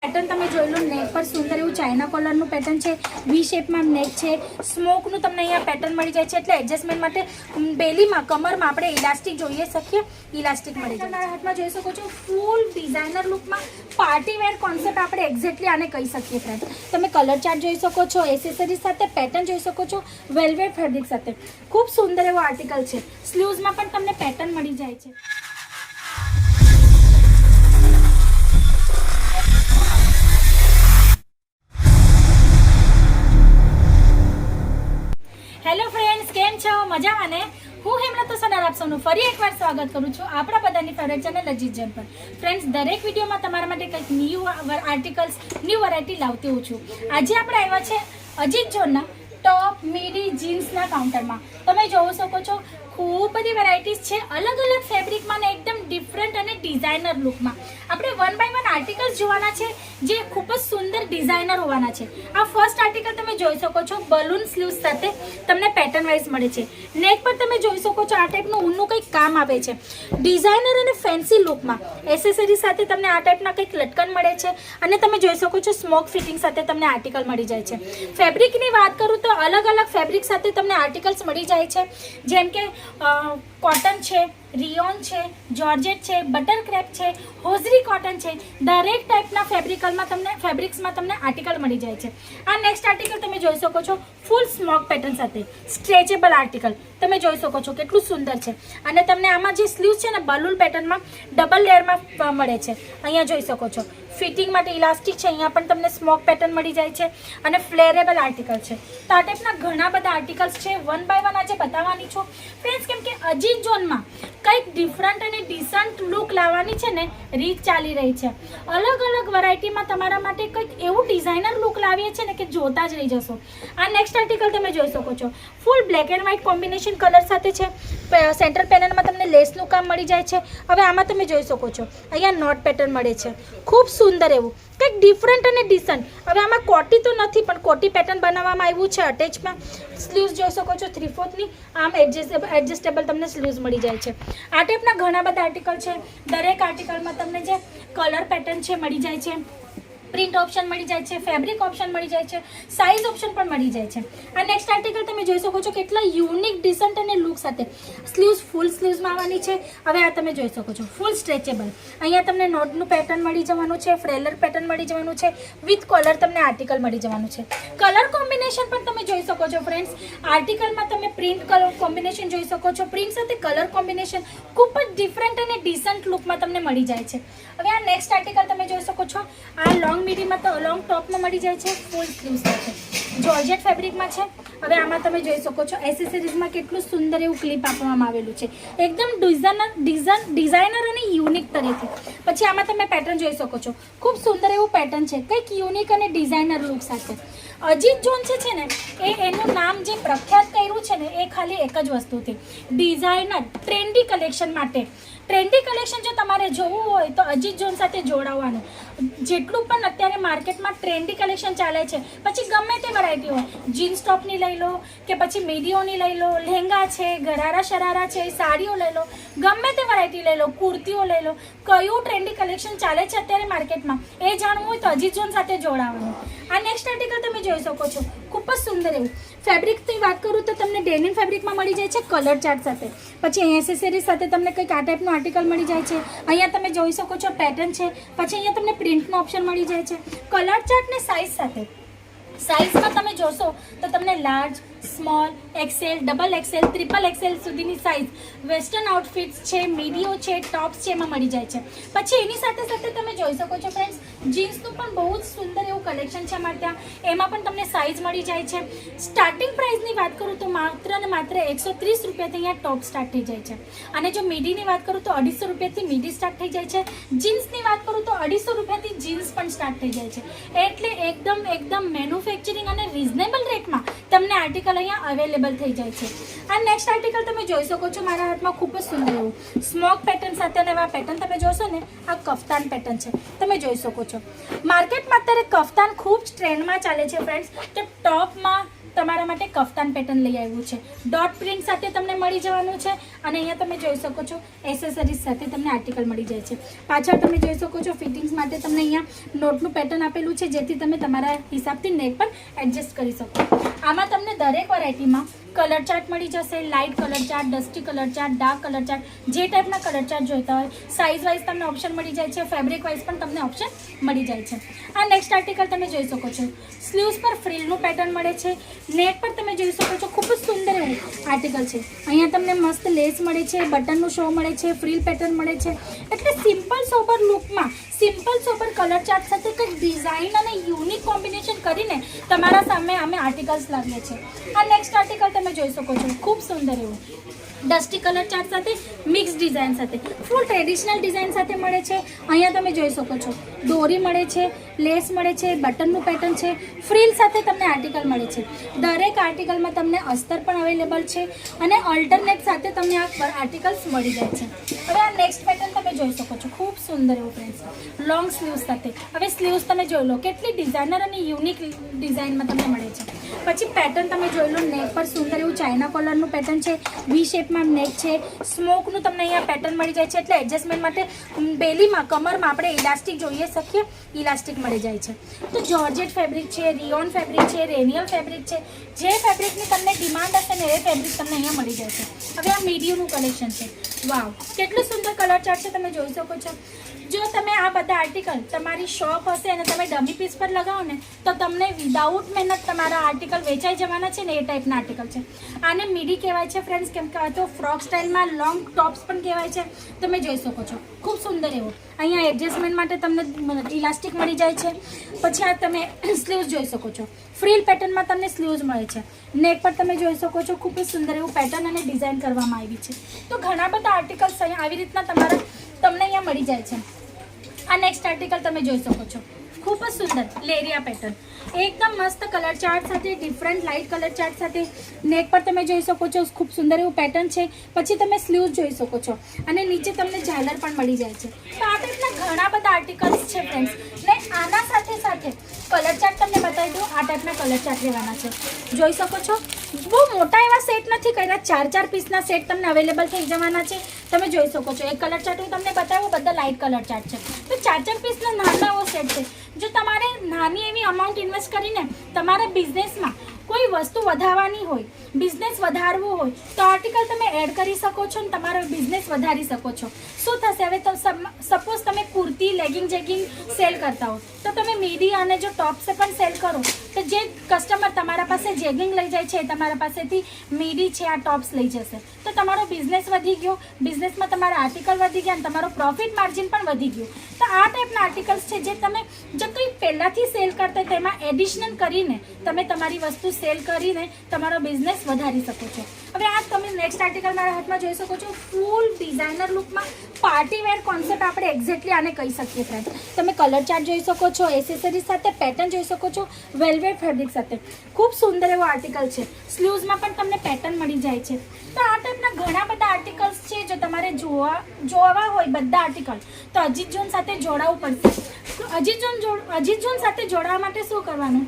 Pattern તમે જોઈ લો, નેક પર સુંદર એવું ચાઇના કોલરનું પેટર્ન છે, વી શેપમાં નેક છે, સ્મોકનું તમને અહીંયા પેટર્ન મળી જાય છે. એટલે એડજસ્ટમેન્ટ માટે બેલીમાં કમરમાં આપણે ઇલાસ્ટિક જોઈએ શકીએ, ઇલાસ્ટિક મળી જાય. તમારા હાથમાં જોઈ શકો છો ફૂલ ડિઝાઇનર લુકમાં પાર્ટી વેર કોન્સેપ્ટ આપણે એક્ઝેક્ટલી આને કહી શકીએ ફ્રેન્ડ. તમે કલર ચાર્ટ જોઈ શકો છો, એસેસરીઝ સાથે પેટર્ન જોઈ શકો છો, વેલ્વેટ ફેબ્રિક સાથે ખૂબ સુંદર એવો આર્ટિકલ છે. સ્લીવ્સમાં પણ તમને પેટર્ન મળી જાય છે. હેલો ફ્રેન્ડ્સ, કેમ છો? મજામાં ને? હું હેમલત સનાર આપ સૌનું ફરી એકવાર સ્વાગત કરું છું આપણા બધાની ફેવરેટ ચેનલ અજીત જન પર. ફ્રેન્ડ્સ, દરેક વિડીયોમાં તમારા માટે કંઈક ન્યૂ આર્ટિકલ્સ, ન્યૂ વેરાયટી લાવતી હોઉં છું. આજે આપણે આવ્યા છે અજીત જોનના ટોપ મીડી જીન્સના કાઉન્ટરમાં. તમે જોઈ શકો છો ખૂબ બધી વેરાયટીઝ છે, અલગ અલગ ફેબ્રિકમાં ને એકદમ ડિફરન્ટ અને ડિઝાઇનર લુકમાં. આપણે વન બાય વન આર્ટિકલ્સ જોવાના છે જે ખૂબ જ સુંદર ડિઝાઇનર હોવાના છે. આ ફર્સ્ટ આર્ટિકલ તમે જોઈ શકો છો, બલૂન સ્લીવ્સ સાથે તમને પેટર્ન વાઇઝ મળે છે. નેક પર તમે જોઈ શકો છો આ ટાઈપનું ઊનનું કંઈક કામ આવે છે, ડિઝાઇનર અને ફેન્સી લુકમાં. એસેસરી સાથે તમને આ ટાઈપના કંઈક લટકન મળે છે અને તમે જોઈ શકો છો સ્મોક ફિટિંગ સાથે તમને આર્ટિકલ મળી જાય છે. ફેબ્રિકની વાત કરું તો અલગ અલગ ફેબ્રિક સાથે તમને આર્ટિકલ્સ મળી જાય છે, જેમ કે કોટન છે, રિયોન છે, જોર્જેટ છે, બટર ક્રેપ છે, હોઝરી કોટન છે. દરેક ટાઈપના ફેબ્રિક્સમાં તમને આર્ટિકલ મળી જાય છે. આ નેક્સ્ટ આર્ટિકલ તમે જોઈ શકો છો ફૂલ સ્મોક પેટર્ન સાથે સ્ટ્રેચેબલ આર્ટિકલ. તમે જોઈ શકો છો કેટલું સુંદર છે અને તમને આમાં જે સ્લીવ્સ છે ને બલૂન પેટર્નમાં ડબલ લેયરમાં મળે છે. અહીંયા જોઈ શકો છો ફિટિંગ માટે ઇલાસ્ટિક છે, અહીંયા પણ તમને સ્મોક પેટર્ન મળી જાય છે અને ફ્લેરેબલ આર્ટિકલ છે. તો આ ટાઈપના ઘણા બધા આર્ટિકલ્સ છે, વન બાય વન આજે બતાવવાની છું ફ્રેન્ડ્સ, કેમ કે અજીત જોનમાં કંઈક ડિફરન્ટ અને ડિસન્ટ લુક લાવવાની છે ને રીત ચાલી રહી છે. અલગ અલગ વેરાયટીમાં તમારા માટે કંઈક એવું ડિઝાઇનર લુક લાવીએ છે ને કે જોતા જ રહી જશો. આ નેક્સ્ટ આર્ટિકલ તમે જોઈ શકો છો full black and white combination colour સાથે છે. સેન્ટર પેનલમાં તમને લેસનું કામ મળી જાય છે. હવે આમાં તમે જોઈ શકો છો અહીંયા નોટ પેટર્ન મળે છે, ખૂબ સુંદર એવું કંઈક ડિફરન્ટ અને ડિસન્ટ. હવે આમાં કોટી તો નથી પણ કોટી પેટર્ન બનાવવામાં આવ્યું છે અટેચમાં. સ્લીવ્સ જોઈ શકો છો 3/4ની, આમ એડજસ્ટેબલ તમને સ્લીવ્સ મળી જાય છે. આ ટાઈપના ઘણા બધા આર્ટિકલ છે. દરેક આર્ટિકલમાં તમને જે કલર પેટર્ન છે મળી જાય છે, પ્રિન્ટ ઓપ્શન મળી જાય છે, ફેબ્રિક ઓપ્શન મળી જાય છે, સાઇઝ ઓપ્શન પણ મળી જાય છે. આ નેક્સ્ટ આર્ટિકલ તમે જોઈ શકો છો કેટલા યુનિક ડિસન્ટ અને લુક સાથે સ્લીવ્સ ફૂલ સ્લીવ્સમાં આવવાની છે. હવે આ તમે જોઈ શકો છો ફૂલ સ્ટ્રેચેબલ. અહીંયા તમને નોટનું પેટર્ન મળી જવાનું છે, ફ્રેલર પેટર્ન મળી જવાનું છે, વિથ કોલર તમને આર્ટિકલ મળી જવાનું છે. કલર કોમ્બિનેશન પણ તમે જોઈ શકો છો ફ્રેન્ડ્સ. આર્ટિકલમાં તમે પ્રિન્ટ કલર કોમ્બિનેશન જોઈ શકો છો, પ્રિન્ટ સાથે કલર કોમ્બિનેશન ખૂબ જ ડિફરન્ટ અને ડિસન્ટ લુકમાં તમને મળી જાય છે. હવે આ નેક્સ્ટ આર્ટિકલ તમે જોઈ શકો છો, આ લોંગ મીડીમાં તો લોંગ ટોપમાં મળી જાય છે, ફૂલ સ્લીવ્સ સાથે જોર્જેટ ફેબ્રિકમાં છે. હવે આમાં તમે જોઈ શકો છો એસેસરીઝમાં કેટલું સુંદર એવું ક્લિપ આપવામાં આવેલું છે, એકદમ ડિઝાઇનર અને યુનિક તરીકે. પછી આમાં તમે પેટર્ન જોઈ શકો છો, ખૂબ સુંદર એવું પેટર્ન છે, કંઈક યુનિક અને ડિઝાઇનર લુક સાથે. અજીત જોન છે ને એનું નામ જે પ્રખ્યાત કર્યું છે ને એ ખાલી એક જ વસ્તુથી, ડિઝાઇનર ટ્રેન્ડી કલેક્શન માટે. ટ્રેન્ડી કલેક્શન જો તમારે જોવું હોય તો અજીત જોન સાથે જોડાવાનું. જેટલું પણ અત્યારે માર્કેટમાં ટ્રેન્ડી કલેક્શન ચાલે છે, પછી ગમે તે વેરાયટી હોય, જીન્સ ટોપની લઈ લો કે પછી મીડીઓની લઈ લો, લહેંગા છે, ગરારા શરારા છે, સાડીઓ લઈ લો, ગમે તે વેરાયટી લઈ લો, કુર્તીઓ લઈ લો, કયું ટ્રેન્ડી કલેક્શન ચાલે છે અત્યારે માર્કેટમાં એ જાણવું હોય તો અજીત જોન સાથે જોડાવાનું. આ નેક્સ્ટ આર્ટિકલ તમે જોઈ શકો છો ખૂબ જ સુંદર એવું. ફેબ્રિકની વાત કરું તો તમને ડેનિમ ફેબ્રિકમાં મળી જાય છે કલર ચાર્ટ સાથે. પછી એસેસરીઝ સાથે તમને કંઈક આ ટાઈપનું આર્ટિકલ મળી જાય છે. અહીંયા તમે જોઈ શકો છો પેટર્ન છે, પછી અહીંયા તમને પ્રિન્ટનો ઓપ્શન મળી જાય છે, કલર ચાર્ટ ને સાઇઝ સાથે. સાઇઝમાં તમે જોશો તો તમને large, small, XL, double XL, triple XL સુધીની સાઇઝ વેસ્ટર્ન આઉટફિટ્સ છે, મીડિયો છે, ટોપ્સ છે એમાં મળી જાય છે. પછી એની સાથે સાથે તમે જોઈ શકો છો ફ્રેન્ડ્સ જીન્સનું પણ બહુ જ સુંદર એવું કલેક્શન છે અમારે ત્યાં. એમાં પણ તમને સાઇઝ મળી જાય છે. સ્ટાર્ટિંગ પ્રાઇસની વાત કરું તો માત્ર ને માત્ર 130 રૂપિયાથી અહીંયા ટોપ સ્ટાર્ટ થઈ જાય છે. અને જો મીડીની વાત કરું તો 250 રૂપિયાથી મીડી સ્ટાર્ટ થઈ જાય છે. જીન્સની વાત કરું તો 250 રૂપિયાથી જીન્સ પણ સ્ટાર્ટ થઈ જાય છે. એટલે એકદમ મેન્યુફેક્ચરિંગ અને રિઝનેબલ રેટમાં તમને આર્ટિકલ અહીંયા અવેલેબલ થઈ જાય છે. આ નેક્સ્ટ આર્ટિકલ તમે જોઈ શકો છો મારા હાથમાં ખૂબ જ સુંદર એવું સ્મોક પેટર્ન સાથે. અને આ પેટર્ન તમે જોશો ને આ કફતાન પેટર્ન છે, તમે જોઈ શકો છો. માર્કેટમાં અત્યારે કફતાન ખૂબ ટ્રેન્ડમાં ચાલે છે ફ્રેન્ડ્સ. તો ટોપમાં તમારા માટે કફતાન પેટર્ન લઈ આવ્યું છે. ડોટ પ્રિન્ટ સાથે તમને મળી જવાનું છે અને અહીંયા તમે જોઈ શકો છો એસેસરીઝ સાથે તમને આર્ટિકલ મળી જાય છે. પાછળ તમે જોઈ શકો છો ફિટિંગ્સ માટે તમને અહીંયા નોટનું પેટર્ન આપેલું છે, જેથી તમે તમારા હિસાબથી નેક પણ એડજસ્ટ કરી શકો. આમાં તમને દરેક વેરાયટીમાં કલર ચાર્ટ મળી જશે. Light colour chart, dusty colour chart, dark colour chart, જે ટાઈપના કલર ચાર્ટ જોઈતા હોય. સાઇઝ વાઇઝ તમને ઓપ્શન મળી જાય છે, ફેબ્રિક વાઇઝ પણ તમને ઓપ્શન મળી જાય છે. આ નેક્સ્ટ આર્ટિકલ તમે જોઈ શકો છો. સ્લીવ્સ પર ફ્રિલનું પેટર્ન મળે છે. નેક પર તમે જોઈ શકો છો ખૂબ જ સુંદર એવું આર્ટિકલ છે. અહીંયા તમને મસ્ત લેસ મળે છે, બટનનું શો મળે છે, ફ્રિલ પેટર્ન મળે છે. એટલે સિમ્પલ સોબર લુકમાં સિમ્પલ સોબર કલર ચાર્ટ સાથે કંઈક ડિઝાઇન અને યુનિક કોમ્બિનેશન કરીને તમારા સામે અમે આર્ટિકલ્સ લાવીએ છીએ. આ નેક્સ્ટ આર્ટિકલ તમે જોઈ શકો છો, ખૂબ સુંદર એવું ડસ્ટી કલર ચાર્ટ સાથે મિક્સ ડિઝાઇન સાથે ફૂલ ટ્રેડિશનલ ડિઝાઇન સાથે મળે છે. અહીંયા તમે જોઈ શકો છો દોરી મળે છે, લેસ મળે છે, બટનનું પેટર્ન છે, ફ્રિલ સાથે તમને આર્ટિકલ મળે છે. દરેક આર્ટિકલમાં તમને અસ્તર પણ અવેલેબલ છે અને ઓલ્ટરનેટ સાથે તમને આ આર્ટિકલ્સ મળી જાય છે. હવે આ નેક્સ્ટ પેટર્ન તમે જોઈ શકો છો, ખૂબ સુંદર એવું ફ્રેન્ડ્સ લોંગ સ્લીવ્સ સાથે. હવે સ્લીવ્સ તમે જોઈ લો કેટલી ડિઝાઇનર અને યુનિક ડિઝાઇનમાં તમને મળે છે. પછી પેટર્ન તમે જોઈ લો, નેક પર સુંદર એવું ચાઇના કોલરનું પેટર્ન છે, વી શેપમાં નેક છે, સ્મોકનું તમને અહીંયા પેટર્ન મળી જાય છે. એટલે એડજસ્ટમેન્ટ માટે બેલીમાં કમરમાં આપણે ઇલાસ્ટિક જોઈએ શકીએ, ઇલાસ્ટિક મળી જાય છે. તો જોર્જેટ ફેબ્રિક છે, રિયોન ફેબ્રિક છે, રેનિયલ ફેબ્રિક છે. જે ફેબ્રિકની તમને ડિમાન્ડ હશે ને એ ફેબ્રિક તમને અહીંયા મળી જાય છે. હવે આ મીડિયમનું કલેક્શન છે. વાવ, કેટલું સુંદર કલર ચાર્ટ છે, તમે જોઈ શકો છો. જો તમે આ બધા આર્ટિકલ તમારી શોપ હશે અને તમે ડમી પીસ પર લગાવો ને તો તમને વિદાઉટ મહેનત તમારા આર્ટિકલ વેચાઈ જવાના છે ને એ ટાઈપના આર્ટિકલ છે. આને મીડી કહેવાય છે ફ્રેન્ડ્સ, કેમ કે આ તો ફ્રોક સ્ટાઇલમાં લોંગ ટોપ્સ પણ કહેવાય છે. તમે જોઈ શકો છો ખૂબ સુંદર એવું. અહીંયા એડજસ્ટમેન્ટ માટે તમને ઇલાસ્ટિક મળી જાય છે. પછી આ તમે સ્લીવ્સ જોઈ શકો છો, ફ્રીલ પેટર્નમાં તમને સ્લીવ્સ મળે છે. નેક પર તમે જોઈ શકો છો ખૂબ જ સુંદર એવું પેટર્ન અને ડિઝાઇન કરવામાં આવી છે. તો ઘણા બધા આર્ટિકલ્સ અહીંયા આવી રીતના તમને અહીંયા મળી જાય છે. આ નેક્સ્ટ આર્ટિકલ તમે જોઈ શકો છો, ખૂબ જ સુંદર લેરિયા પેટર્ન, એકદમ મસ્ત કલર ચાર્ટ સાથે, ડિફરન્ટ લાઇટ કલર ચાર્ટ સાથે. નેક પર તમે જોઈ શકો છો ખૂબ સુંદર એવું પેટર્ન છે. પછી તમે સ્લીવ્સ જોઈ શકો છો અને નીચે તમને ઝાલર પણ મળી જાય છે. તો આ ટાઈપના ઘણા બધા આર્ટિકલ્સ છે ફ્રેન્ડ્સ. ને આના સાથે સાથે કલર ચાર્ટ તમને બતાવી દઉં. આ ટાઈપના કલર ચાર્ટ લેવાના છે, જોઈ શકો છો. બહુ મોટા એવા સેટ નથી કર્યા, 4 પીસના સેટ તમને અવેલેબલ થઈ જવાના છે. તમે જોઈ શકો છો એક કલર ચાર્ટ હું તમને બતાવું, બધા લાઇટ કલર ચાર્ટ છે. તો 4 પીસના નાના એવો સેટ છે. જો તમારે નાની એવી અમાઉન્ટ ઇન્વેસ્ટ કરીને તમારા બિઝનેસમાં કોઈ વસ્તુ વધારવાની હોય, બિઝનેસ વધારવું હોય તો આર્ટિકલ તમે એડ કરી શકો છો અને તમારો બિઝનેસ વધારી શકો છો. શું થશે, હવે તો સપોઝ તમે કુર્તી, લેગિંગ જેગિંગ સેલ કરતા હો તો તમે મીડી અને જો ટોપ્સે પણ સેલ કરો તો જે કસ્ટમર તમારા પાસે જેગિંગ લઈ જાય છે તમારા પાસેથી મીડી છે, આ ટોપ્સ લઈ જશે. તો તમારો બિઝનેસ વધી ગયો, બિઝનેસમાં તમારા આર્ટિકલ વધી ગયા અને તમારો પ્રોફિટ માર્જિન પણ વધી ગયું. તો આ ટાઈપના આર્ટિકલ્સ છે જે તમે જો કંઈ પહેલાંથી સેલ કરતા તેમાં એડિશનલ કરીને તમે તમારી વસ્તુ સેલ કરીને તમારો બિઝનેસ વધારી શકો છો. હવે આ તમે નેક્સ્ટ આર્ટિકલ મારા હાથમાં જોઈ શકો છો, ફૂલ ડિઝાઇનર લુકમાં પાર્ટી વેર કોન્સેપ્ટ આપણે એક્ઝેક્ટલી આને કહી શકીએ ફ્રેન્ડ. તમે કલર ચાર્ટ જોઈ શકો છો, એસેસરીઝ સાથે પેટર્ન જોઈ શકો છો, વેલ્વેટ ફેબ્રિક સાથે ખૂબ સુંદર એવો આર્ટિકલ છે. સ્લીવ્સમાં પણ તમને પેટર્ન મળી જાય છે. તો આ ટાઈપના ઘણા બધા આર્ટિકલ્સ છે. જો તમારે જોવા હોય બધા આર્ટિકલ તો અજીત ઝોન સાથે જોડાવવું પડશે. અજીત ઝોન સાથે જોડાવા માટે શું કરવાનું,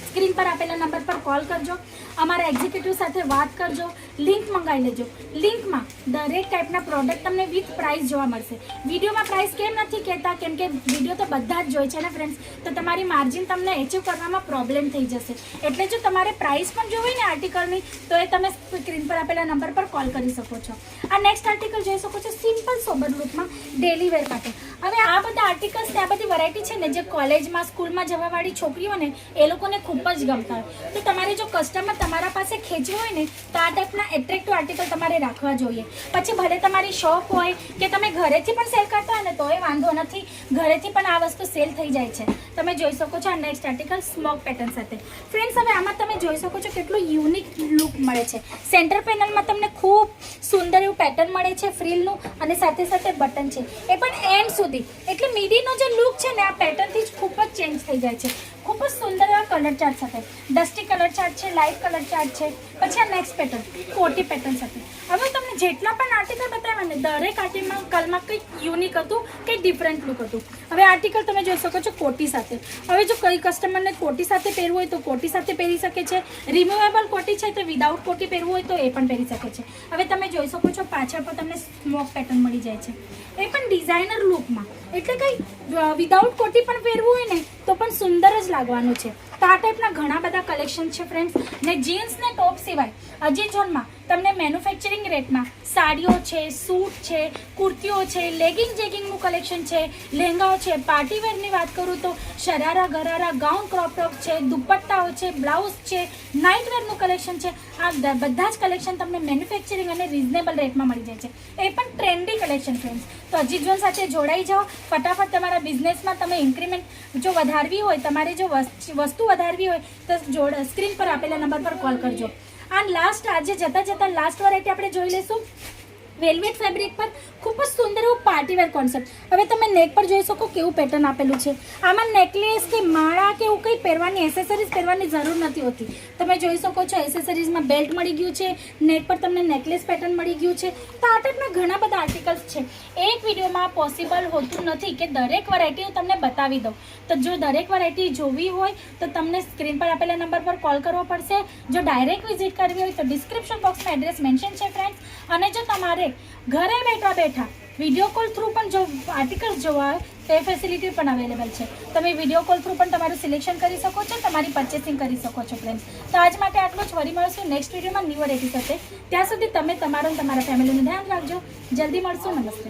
સ્ક્રીન પર આપેલા નંબર પર કોલ કરજો, અમારા એક્ઝિક્યુટિવ સાથે વાત કરજો, લિંક મંગાવી લેજો. લિંકમાં દરેક ટાઈપના પ્રોડક્ટ તમને વિથ પ્રાઇસ જોવા મળશે. વિડીયોમાં પ્રાઇસ કેમ નથી કહેતા, કેમ કે વિડીયો તો બધા જ જોઈ છે ને ફ્રેન્ડ્સ, તો તમારી માર્જિન તમને એચિવ કરવામાં પ્રોબ્લેમ થઈ જશે. એટલે જો તમારે પ્રાઇસ પણ જોવી ને આર્ટિકલની તો એ તમે સ્ક્રીન પર આપેલા નંબર પર કોલ કરી શકો છો. આ નેક્સ્ટ આર્ટિકલ જોઈ શકો છો, સિમ્પલ સોબર લુકમાં ડેલી વેર માટે. હવે આ બધા આર્ટિકલ્સ ને આ બધી વેરાયટી છે ને જે કોલેજમાં, સ્કૂલમાં જવાવાળી છોકરીઓને એ લોકોને ખૂબ જ ગમતા હોય. તો તમારે જો કસ્ટમર તમારા પાસે ખેંચવું હોય ને તો આ ટાઈપના એટ્રેક્ટિવ આર્ટિકલ તમારે રાખવા જોઈએ. પછી ભલે તમારી શોપ હોય કે તમે ઘરેથી પણ સેલ કરતા હોય ને તોય વાંધો નથી, ઘરેથી પણ આ વસ્તુ સેલ થઈ જાય છે. તમે જોઈ શકો છો આ નેક્સ્ટ આર્ટિકલ સ્મોક પેટર્ન સાથે. ફ્રેન્ડ્સ હવે આમાં તમે જોઈ શકો છો કેટલું યુનિક લુક મળે છે. સેન્ટર પેનલમાં તમને ખૂબ સુંદર એવું પેટર્ન મળે છે ફ્રીલનું અને સાથે સાથે બટન છે એ પણ એન્ડ સુધી. એટલે મીડીનો જે લુક છે ને આ પેટર્નથી જ ખૂબ જ ચેન્જ થઈ જાય છે. ખૂબ જ સુંદર એવા કલર ચાર્ટ સાથે, ડસ્ટી કલર ચાર્ટ છે, લાઇટ કલર ચાર્ટ છે. પછી આ નેક્સ્ટ પેટર્ન કોટી પેટર્ન સાથે. હવે તમને મેં જેટલા પણ આર્ટિકલ બતાવ્યા ને દરેક આર્ટિકલમાં કંઈક યુનિક હતું, કંઈક ડિફરન્ટ લુક હતું. હવે આર્ટિકલ તમે જોઈ શકો છો કોટી સાથે. હવે જો કઈ કસ્ટમરને કોટી સાથે પહેરવું હોય તો કોટી સાથે પહેરી શકે છે. રિમૂવેબલ કોટી છે તો વિદાઉટ કોટી પહેરવું હોય તો એ પણ પહેરી શકે છે. હવે તમે જોઈ શકો છો પાછળ પર તમને સ્મોક પેટર્ન મળી જાય છે, એ પણ ડિઝાઇનર લુકમાં. એટલે કંઈ વિદાઉટ કોટી પણ પહેરવું હોય ને તો પણ સુંદર જ લાગવાનું છે. તો આ ટાઈપના ઘણા બધા કલેક્શન છે ફ્રેન્ડ્સ. ને જીન્સ ને ટોપ સિવાય અજીત ઝોનમાં તમને મેન્યુફેક્ચરિંગ રેટમાં સાડીઓ છે, સૂટ છે, કુર્તીઓ છે, લેગિંગ જેગિંગનું કલેક્શન છે, લહેંગાઓ છે. પાર્ટીવેરની વાત કરું તો શરારા ગરારા ગાઉન ક્રોપ ટોપ છે, દુપટ્ટાઓ છે, બ્લાઉઝ છે, નાઇટવેરનું કલેક્શન છે. આ બધા જ કલેક્શન તમને મેન્યુફેક્ચરિંગ અને રિઝનેબલ રેટમાં મળી જાય છે, એ પણ ટ્રેન્ડી કલેક્શન ફ્રેન્ડ્સ. તો અજીત ઝોન સાથે જોડાઈ જાઓ ફટાફટ. તમારા બિઝનેસમાં તમે ઇન્ક્રીમેન્ટ જો વધારવી હોય, તમારે જો વસ્તુ વધારવી હોય તો સ્ક્રીન પર આપેલા નંબર પર કોલ કરજો. અને લાસ્ટ આજે જતાં લાસ્ટ વેરાયટી આપણે જોઈ લઈશું વેલ્વેટ ફેબ્રિક પર ખૂબ જ સુંદર એવું પાર્ટીવેર કોન્સેપ્ટ. હવે તમે નેક પર જોઈ શકો કેવું પેટર્ન આપેલું છે. આમાં નેકલેસ કે માળા કે એવું કંઈ પહેરવાની એસેસરીઝ પહેરવાની જરૂર નથી હોતી. તમે જોઈ શકો છો એસેસરીઝમાં બેલ્ટ મળી ગયું છે, નેક પર તમને નેકલેસ પેટર્ન મળી ગયું છે. તો આ ટાઈપના ઘણા બધા આર્ટિકલ્સ છે. એક વિડીયોમાં પોસિબલ હોતું નથી કે દરેક વેરાયટી હું તમને બતાવી દઉં. તો જો દરેક વેરાયટી જોવી હોય તો તમને સ્ક્રીન પર આપેલા નંબર પર કોલ કરવો પડશે. જો ડાયરેક્ટ વિઝિટ કરવી હોય તો ડિસ્ક્રિપ્શન બોક્સમાં એડ્રેસ મેન્શન છે ફ્રેન્ડ્સ. અને જો તમારે ઘરે બેઠા વિડીયો કોલ થ્રુ પણ જો આર્ટિકલ્સ જોવા હોય તો એ ફેસિલિટી પણ અવેલેબલ છે. તમે વિડીયો કોલ થ્રુ પણ તમારું સિલેક્શન કરી શકો છો, તમારી પરચેસિંગ કરી શકો છો ફ્રેન્ડ્સ. તો આજ માટે આટલું જ. ફરી મળશું નેક્સ્ટ વિડીયોમાં ન્યૂ વેરાયટી સાથે. ત્યાં સુધી તમે તમારું અને તમારા ફેમિલીનું ધ્યાન રાખજો. જલ્દી મળશું. નમસ્તે.